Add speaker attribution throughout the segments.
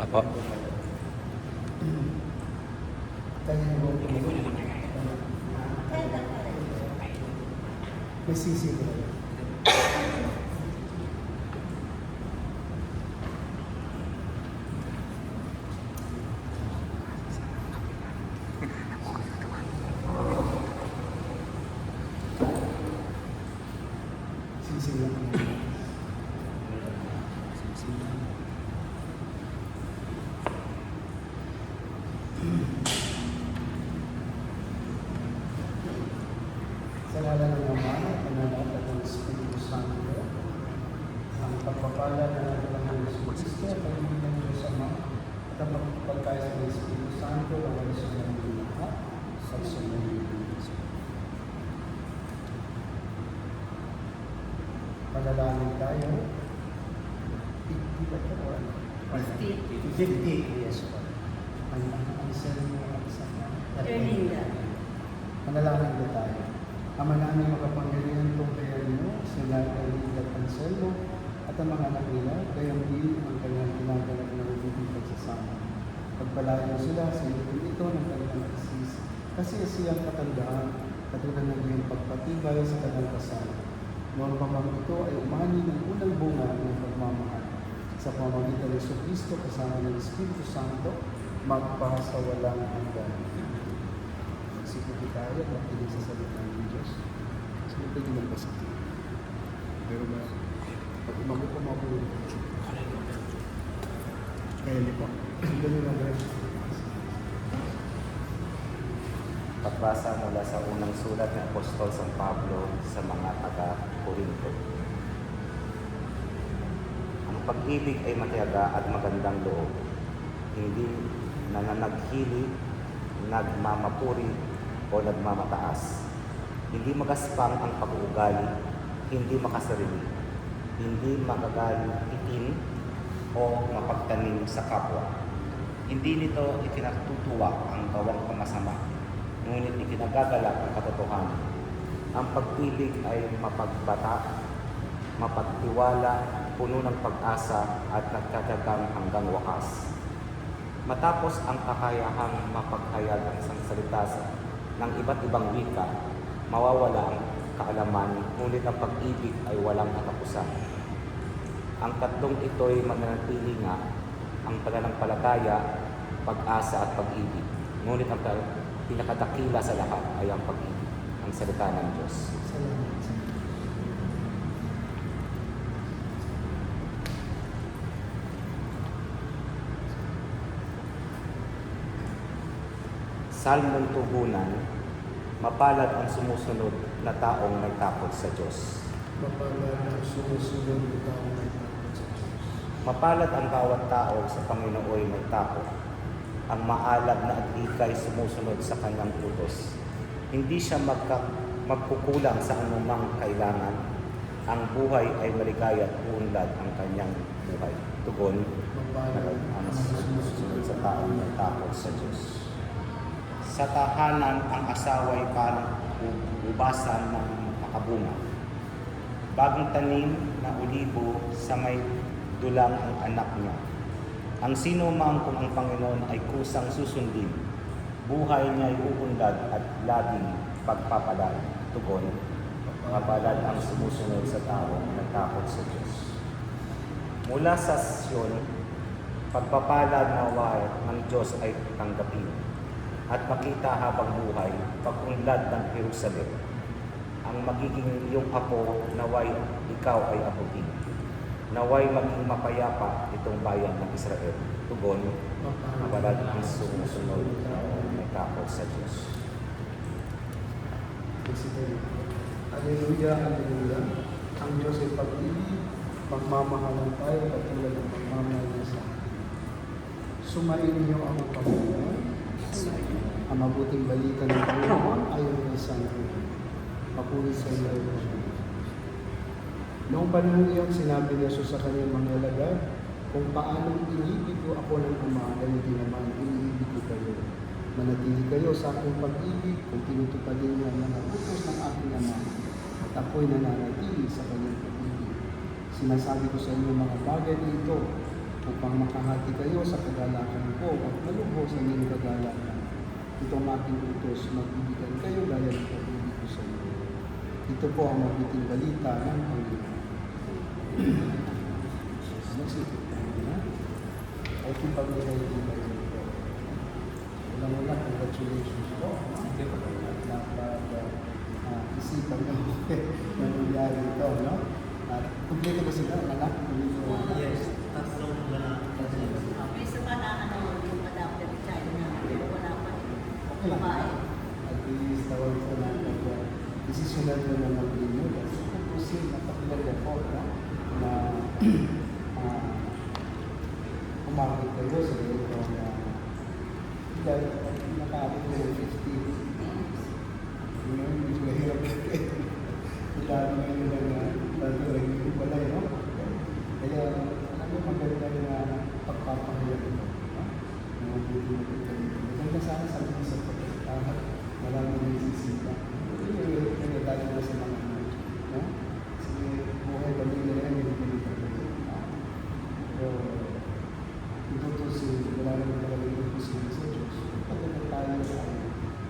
Speaker 1: Apo.
Speaker 2: May sisi ko. Sisi lang. Sisi lang. Sa ngalan ng Ama at ng Anak at ng Espiritu Santo, ang pagpapala ng ating Panginoon Jesucristo at ang ibig ng Diyos Ama at ang pagpapagkaya ng Espiritu Santo na wala sa ng lahat sa sumunod. Panalangin tayo. 50 ba ito o ano? 50. Yes. Ang sarili mo ang sama. Manalangin ba tayo? Ama namin makapangyarihan kong kaya niyo, sila Erlinda at Anselmo, at ang mga anak nila, kayang din ang kanyang ginaganap na mabuting pagsasama. Pagpalain sila sa iyong ito ng kanilang asis, kasi siyang katandaan, katulad ng iyong pagpatibay sa kanilang kasal. Noon pa mang ito ay umani ng unang bunga ng pagmamahal. Sa pamamagitan ng Jesucristo kasama ng Espiritu Santo, magpasawalang hanggan. Siputi tayo at pinig sa salita ng Diyos. Sino pwede magbasa? Pero ba, pag umago kaya lipa. Ganun na guys.
Speaker 1: Pagbasa mula sa unang sulat ng Apostol San Pablo sa mga taga-Corinto. Ang pag-ibig ay matiyaga at magandang loob, hindi nananaghili, nagmamapuri o nagmamataas. Hindi magaspang ang pag-uugali, hindi makasarili, hindi magagalitin o mapagtanim sa kapwa. Hindi nito ikinatutuwa ang gawang pamasama, ngunit ikinagagalak ang katotohanan. Ang pag-ibig ay mapagbata, mapagtiwala, puno ng pag-asa at nagtatagang hanggang wakas. Matapos ang kakayahang mapaghayag ang isang salita ng iba't ibang wika, mawawala ang kaalaman, ngunit ang pag-ibig ay walang katapusan. Ang tatlong ito'y mananatili nga, ang pananampalataya, pag-asa at pag-ibig. Ngunit ang pinakadakila sa lahat ay ang pag-ibig, ang salita ng Diyos.
Speaker 2: Salamat.
Speaker 1: Salmong tugunan, mapalad ang sumusunod na taong may takot sa Diyos.
Speaker 2: Mapalad ang sumusunod na taong may takot sa Diyos.
Speaker 1: Mapalad ang bawat tao sa Panginooy may takot. Ang maalab na adhikay sumusunod sa kanyang utos. Hindi siya magkukulang sa anumang kailangan. Ang buhay ay maligaya at uunlad ang kanyang buhay. Tugon,
Speaker 2: Mapalad
Speaker 1: ang sumusunod sa taong may takot sa Diyos. Sa tahanan, ang asawa'y parang ubasan ng makabunga. Bagong tanim na olibo sa may dulang ang anak niya. Ang sino mang kung ang Panginoon ay kusang susundin, buhay niya ay uunlad at laging pagpapalad. Tugon, mapalad ang sumusunod sa tao na takot sa Diyos. Mula sa Sion, pagpapalad na wahay ng Diyos ay tanggapin at makita habang buhay, pag-unlad ng Jerusalem. Ang magiging iyong apo, naway ikaw ay aputin. Naway maging mapayapa itong bayan ng Israel. Tugon, mapalad ang sumusunod na may takot sa Diyos.
Speaker 2: Hallelujah, hallelujah. Ang Diyos ay pag-ibig, magmamahalan tayo katulad ng pagmamahal niya sa atin. Sumain niyo ang Panginoon. Ang mabuting balita ng Panginoon ayon kay San Juan. Papuri sa iyo, Lord. Noong panahon iyon, sinabi ni Jesus sa kanyang mga alagad, kung paanong iniibig ko ako ng Ama, ganito naman iniibig ko kayo. Manatili kayo sa aking pag-ibig kung tinutupadin niyo ang mga utos ng aking Ama, at ako'y nananatili sa kanyang pag-ibig. Sinasabi ko sa inyo mga bagay na ito upang makahati kayo sa kagalakan ko at malubos ang inyong kagalakan. Ito ang aking utos, magbibigan kayo gaya ng pag-ibig ko sa inyo. Ito po ang mabuting balita ng Panginoon. Magsipit tayo na. Ay kipag-ibig po. Unang-una, congratulations po. Isipan nyo na nangyari ito, no? At kumpleto ba sila, anak?
Speaker 3: Yes, tatlong
Speaker 4: May isa pa na yung adopted child na wala pa.
Speaker 2: Okay lang. At least tawag ko na decisional na naman mag-renew. Kasi kung kasi nakapilala po na umakit kayo sa ito na dahil nakakit ko ng 50. Ngayon, medyo mahirap ilalo ngayon na naging balay, no? Kaya, ano maganda na pagpapahayag ito, no? Mabuti na ito dito. Maganda sana sa akin sa pagkakatahan, marami na isisita. Kaya tayo na sa mga ano, no? Kasi buhay pamilya na yan, hindi ko pero, itutusin, wala naman talaga itutusin sa Diyos. Pagkakatahan tayo ay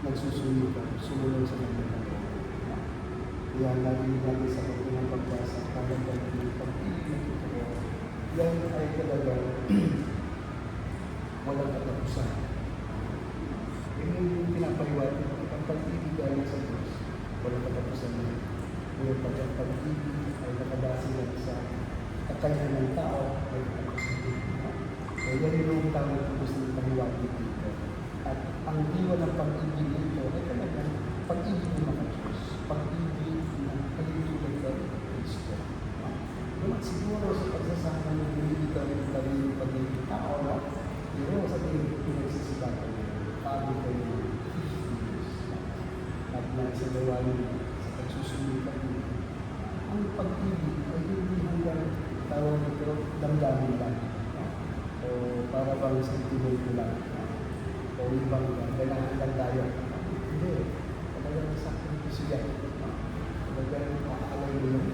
Speaker 2: nagsusunod ka, sumunod sa kanya. Kaya lagi sa pagpunang pagbasa, talagang ng pag-ibig na totoo. Yan ay talaga walang katapusan. Yan yung pinapaliwanag. Ang pag-ibig ay sa Diyos, walang katapusan na. Kaya pag-ibig ay nakabase lang sa kakayahan ng tao ay katapusan. Kaya yan yung tamang gusto ng paliwanag dito. At ang diwa ng pag-ibig nito ay talagang pag-ibig ng mga Diyos. Pag-ibig ng kalitugan ka ng Kristo. Siguro sa pagsasama ng binibigay ng pag-ibig tao, no? Pero sa pinagsisigapan niya, paano kayo ng 50 years? At naisagawa niyo sa pagsusulitan niyo. Ang pag-ibig ay hindi hanggang tawag nito damdamin lang. O para bang sentiment lang. O ibang ganahan lang tayo. Hindi. Talagang sakripisyo yan. Talagang makaalay mo yun.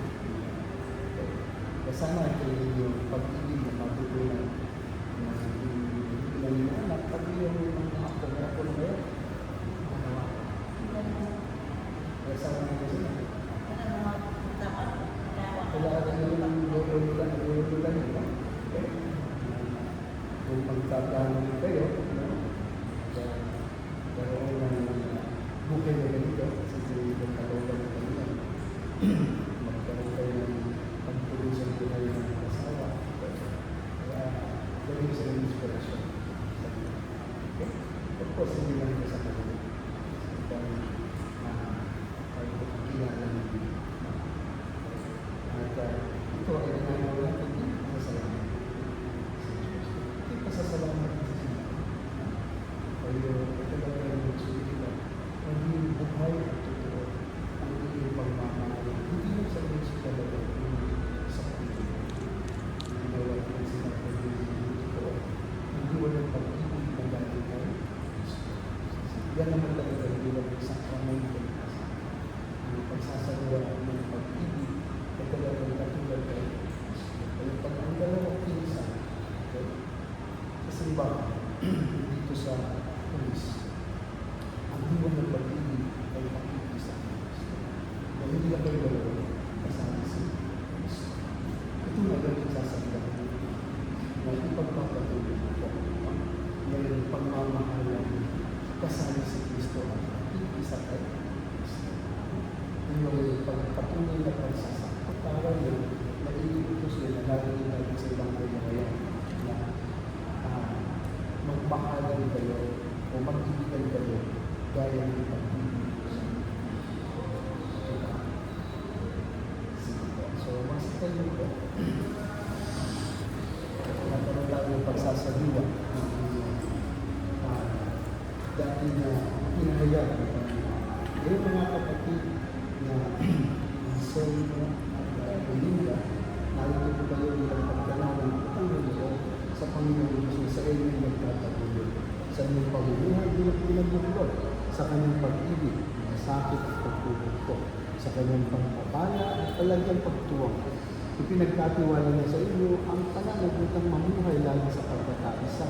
Speaker 2: Kasama ito yung pag-ibig na matutunan na hindi na anak. Pag yung mga ako na kayo, kasama nyo sila. Kailangan nyo ng lululan nila. Kung magtaplano kayo, karoon ng bukay na ganito, kasi yung kalooban na kanila, magkaroon kayo ng pagtuloy sa buhay ng asawa. Kaya, gawin sa inspiration. Okay? Of course, hindi lang ito sa kanila. Dahil, kahit kilala natin. At ito ay ginagawa natin din pasasalamat sa Diyos. Hindi pasasalamat sa sila. Kaya ito lang yung magsulita. Hindi buhay at totoo ang iyong pagmamahal. Hindi lang sa Diyos talaga sa pagkakas. Ginawa natin sila pag-ibig totoo. Hindi walang pag-ibig na dahil tayo. Yan naman talaga hindi lang isang sakramento. Ang pagsasagawa ng pag-ibig ay talagang katulad kayo. Kaya pag ang dalawang pinsa, sa simbahan, dito sa pulis, ang diwan ng pag-ibig ay pag-ibig sa Kristo. Kaya hindi lang kayo dalawa, kasama si Kristo. Ito na lang sasabihan na ipagpapatuloy mo po. Ngayon, pagmamahalan, kasama si Kristo at pag-ibig sa Kristo. Ngayon, pagpatuloy na pagsasakot, para yun, naiiutos nila, lagi natin sa ibang ngayon na magmahalan kayo o mag-ibigan kayo gaya ng pag-ibig sa So, magsakay nyo po. Nagkaroon tayo ng pagsasabiwa dahil na pinahayag ngayon mga kapatid na Anselmo at Belinda, narito po kayo ng pagkanawan ng Panginoon sa Panginoon Diyos sa inyong nagtatagulo, sa inyong pamumuhay bilang pinagbuklod, sa kanyang pag-ibig, masakit at pagtubog ko, sa kanyang pagpapala at talagang pagtuwang, Ipinagkatiwala niya sa inyo ang pananagutan mamuhay lagi sa pagkakaisa,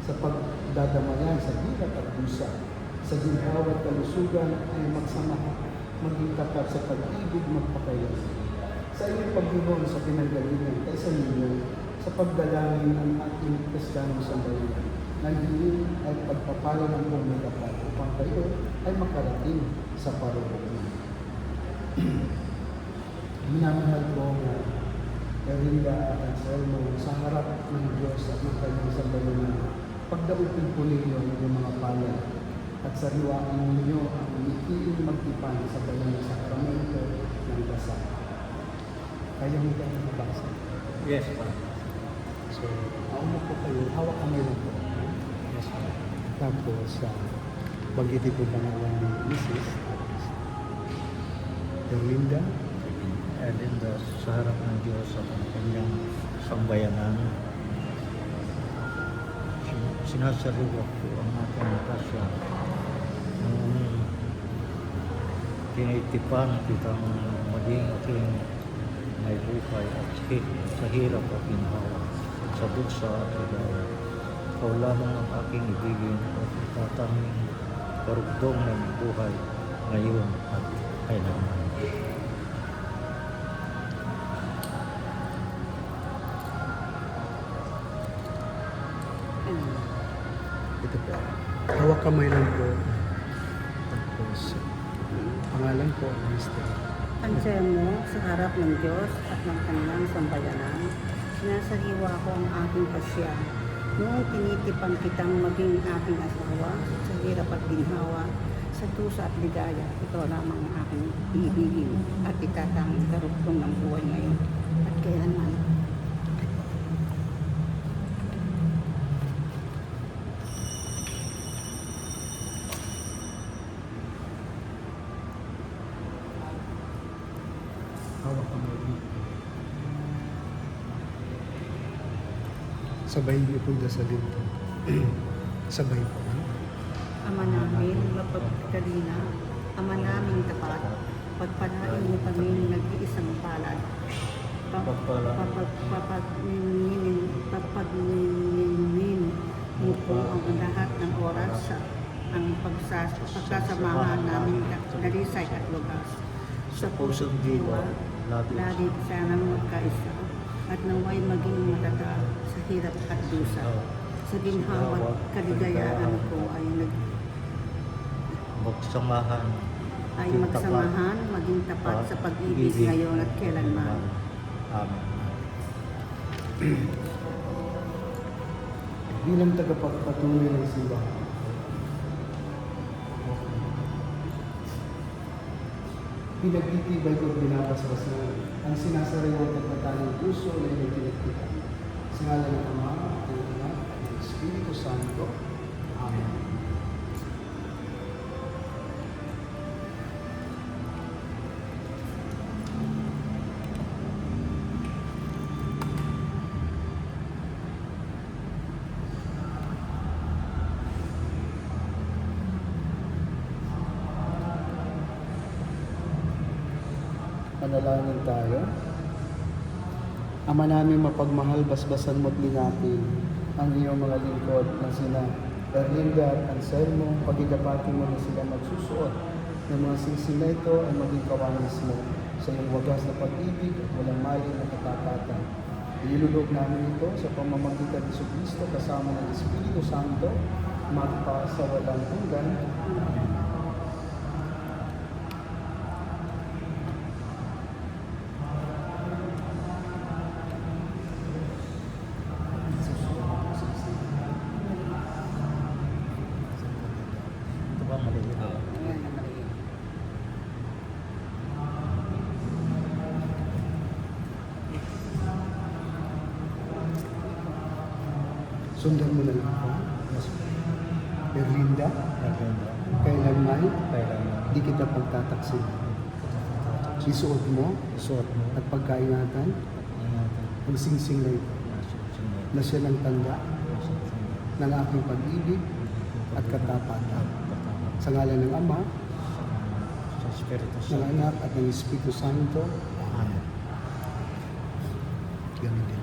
Speaker 2: sa pagdadamayan sa hirap at dusa, sa ginhawa at kalusugan ay magsama, maging tapat sa pag-ibig magpakailan. Sa inyong pagdulong sa pinanggalingan kaysa ninyo, sa pagdalangin ang ating Kristiyanong sambayanan, naghiling ay pagpapala ng pumidapat upang kayo ay makarating sa paroonan. Minamahal ko nga Erlinda at Anselmo sa harap ng Diyos at ng kanyang sambayanan. Pagdaupin po ninyo ang inyong mga palad at sariwain ninyo ang umikiing magtipan sa kanyang sakramento ng dasal. Kaya mo kayo mabasa.
Speaker 3: Yes, pa.
Speaker 2: So, mauna po kayo, hawak kamay lang po.
Speaker 3: Yes, pa.
Speaker 2: Tapos, banggitin po pangalan ni Mrs. Erlinda.
Speaker 3: Erlinda, sa harap ng Diyos at ang kanyang sambayanan, sinasariwa ko ang aking kasya nung tinitipan kitang maging aking may buhay at sa hirap at ginhawa, sa bulsa at ligaya. Ikaw lamang ang aking ibigin at itatanging karugtong ng buhay ngayon at kailanman.
Speaker 2: Ito po. Hawak kamay lang po. Tapos, pangalan po, Mr.
Speaker 5: Anselmo, sa harap ng Diyos at ng kanyang sambayanan, sinasariwa ko ang aking pasya. Noong tinitipan kitang maging aking asawa, sa hirap at ginhawa, sa dusa at ligaya, ito lamang ang aking ibigin at itatanging karugtong ng buhay ngayon at kailanman.
Speaker 2: Hawak kamay lang. Sabay niyo po dasalin po. Sabay po.
Speaker 5: Ama namin, mapagkalina, Ama naming tapat, pagpalain mo kami ng nag-iisang palad. Papagminin mo po ang lahat ng oras sa ang pagkasamahan namin dalisay at lugas.
Speaker 3: Sa pusong diwa,
Speaker 5: lagi sanang magkaisa at naway maging matatag sa hirap at dusa. Sa ginhawa at kaligayaan ko ay
Speaker 3: magsamahan,
Speaker 5: magsamahan, maging tapat sa pag-ibig ngayon at kailanman.
Speaker 3: Amen.
Speaker 2: Bilang tagapagpatuloy ng simbahan, pinagtitibay ko at binabasbas na ang sinasariwang pagkataning puso na inyong pinagtipan. Sa ngalan ng Ama, at ng Anak, at ng Espiritu Santo. Amen. Manalangin tayo. Ama namin mapagmahal, basbasan mo't linapin ang iyong mga lingkod na sina Erlinda at Anselmo. Pagigapati mo na sila magsusuot ng mga singsing na ito ay maging kawanis mo sa iyong wagas na pag-ibig at walang mali na katapatan. Ilulog namin ito sa pamamagitan ni Kristo kasama ng Espiritu Santo magpa sa walang hanggan.
Speaker 3: Ito ba maliit?
Speaker 5: Ayan na maliit.
Speaker 2: Sundan mo na lang ako. Erlinda,
Speaker 3: Erlinda,
Speaker 2: kailanman
Speaker 3: kailanman
Speaker 2: di kita pagtataksin. Isuot mo
Speaker 3: isuot mo
Speaker 2: at pagkaingatan
Speaker 3: ingatan
Speaker 2: ang singsing na ito na siya ng tanda ng aking pag-ibig at katapatan. Sa ngalan ng Ama,
Speaker 3: sa Espiritu
Speaker 2: ng
Speaker 3: Santo.
Speaker 2: Anak at ng Espiritu Santo.
Speaker 3: Amen.
Speaker 2: ganun din.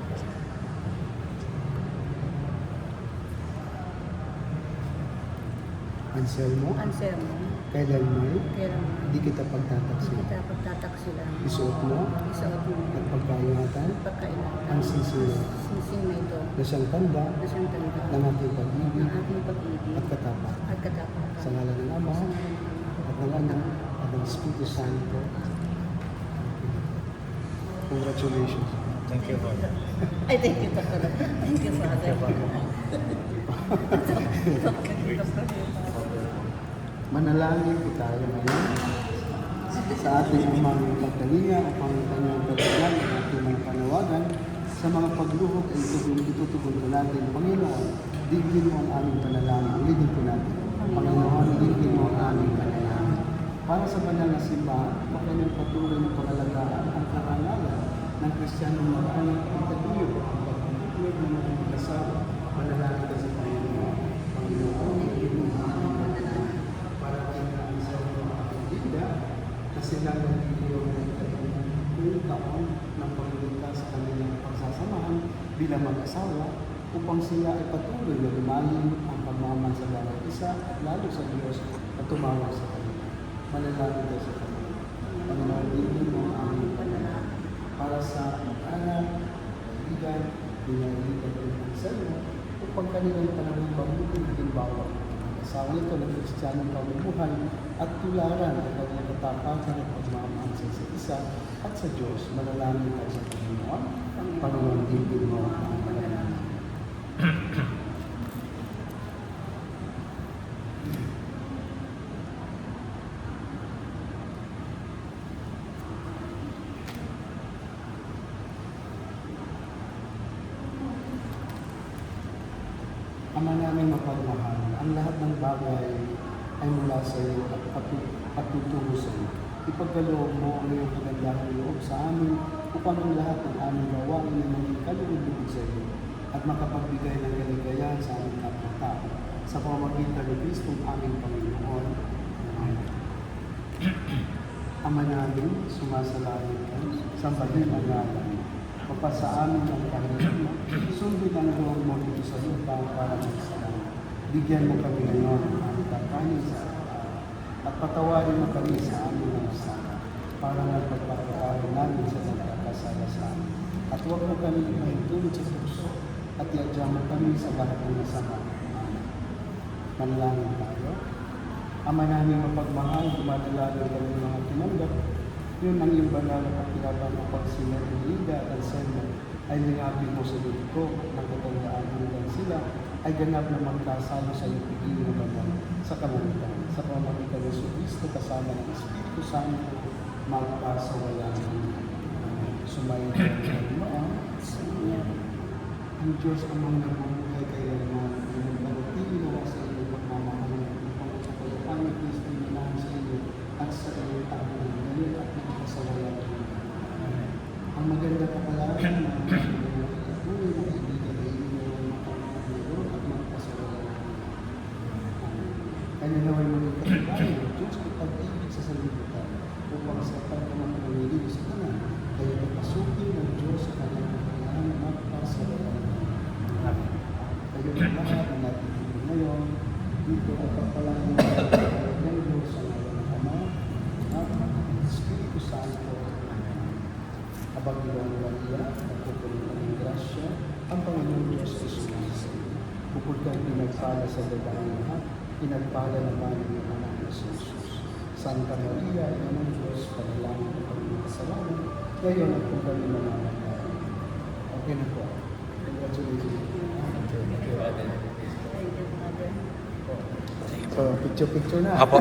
Speaker 2: Anselmo,
Speaker 5: Anselmo,
Speaker 2: kailanman
Speaker 5: kailan
Speaker 2: hindi kita pagtataksilan.
Speaker 5: kita pagtataksilan.
Speaker 2: Isuot mo
Speaker 5: Isuot mo
Speaker 2: at pagkaingatan
Speaker 5: pagkainatan.
Speaker 2: ang sisig
Speaker 5: Sising na ito
Speaker 2: na siyang tanda
Speaker 5: na siyang tanda
Speaker 2: ng ating pag-ibig
Speaker 5: ng ating pag-ibig
Speaker 2: at katapatan.
Speaker 5: at katapatan.
Speaker 2: Sa ngalan ng Ama,
Speaker 5: Sa ngalan ng Ama,
Speaker 2: at ng Anak, at ng Espiritu Santo. Congratulations.
Speaker 3: Thank you, Father.
Speaker 5: Ay, thank you, Father. Thank you, Father.
Speaker 2: Manalangin po tayo ngayon sa ating amang pagkalinga upang kanyang talagang at ating mga panawagan sa mga pagluhok ay itutugon po natin. Panginoon, digin mo ang aming panalangin. Ulitin po natin. Panginoon, digin mo ang aming panalangin. Para sa banal na simbahan, makanyang patuloy na pangalagaan ang karangalan ng Kristiyanong mag-anak at itaguyo ang pagpapatuloy ng mga mag-asawa. Manalangin ka sa Panginoon. Panginoon, digin mo ang aming panalangin. Para kayo namin sa mga pagkakita na sila nagigilong ng taon ng pagluligtas sa kanilang pagsasamahan bilang mag-asawa upang sila ay patuloy na lumalim ang pagmamahal sa bawat isa at lalo sa Diyos at tumawag sa kanila. Manalangin tayo sa kanila. Panginoon, digin mo ang aming panalangin. Para sa anak, kaibigan, binalitan ng Anselmo upang kanilang panahon mabuti naging bawat asawa nito ng Kristiyanong pamumuhay at tularan ang kanyang katapatan at pagmamahal sa isa't isa at sa Diyos. Manalangin tayo sa Panginoon. Panginoon, digin mo ang panalangin. Ama namin mapagmahal, ang lahat ng bagay ay mula sa iyo at tutungo sa iyo. Ipagkaloob mo ang iyong kagandahang loob sa amin upang ang lahat ng aming gawain ay maging kalugod sa iyo at makapagbigay ng kaligayahan sa aming kapwa-tao sa pamamagitan ni Kristo aming Panginoon. Amen. Ama namin, sumasalangit ka, sambahin ang ngalan mo. Mapasa amin ang kahit mo, sundin ang loob mo dito sa lupa para magsalang. Bigyan mo kami ngayon ng aming kakanin sa araw at patawarin mo kami sa aming mga sala para magpagpapakain namin sa nagkakasala sa amin. At huwag mo kami mahintulot sa puso at iadya mo kami sa lahat ng masama. Amen. Manalangin tayo. Ama namin mapagmahal, dumadalagan kami mga tinanggap. Yun ang iyong banal na kapilabang kapag sila Elida at Anselmo ay nilapin mo sa ko ng katandaan hanggang sila ay ganap na magkasalo sa iyong pigilin na banal sa kalangitan. Sa pamamagitan ng Kristo kasama ng Espiritu Santo magpasawalan. Sumayin ang Panginoon. Ang Diyos amang nabubuhay kailanman ang panatili na sa iyong pagmamahal upang sa kalupang ni Kristo nilahan sa iyo at sa iyong tao ngayon at nagpasawalan. Ang maganda kapalaran na patuloy na kaibigan ay iniwan makapagulong at magpasawalan. Kanya naway maging katibayan ng Diyos at pag-ibig sa sanlibutan upang sa pagkamananiligo sa kanan kaya napasukin ng Diyos sa kanyang kailangan magpasawalan. Kayo ang lahat ng natin ngayon dito at pagpalain ng Diyos sa ngayon ng Ama at ng Espiritu Santo. Habang ilang Maria, nagpupunin ng grasya, ang Panginoon Diyos ay sumasin. Bukod kang pinagpala sa babaeng lahat, pinagpala naman ng anak ni Jesus. Santa Maria, Ina ng Diyos, panalangin ko kami ng kasalanan, ngayon at kung kami mamamatay. Okay na po. Congratulations.
Speaker 5: Thank you, Father.
Speaker 2: So, picture-picture na.
Speaker 1: Apo.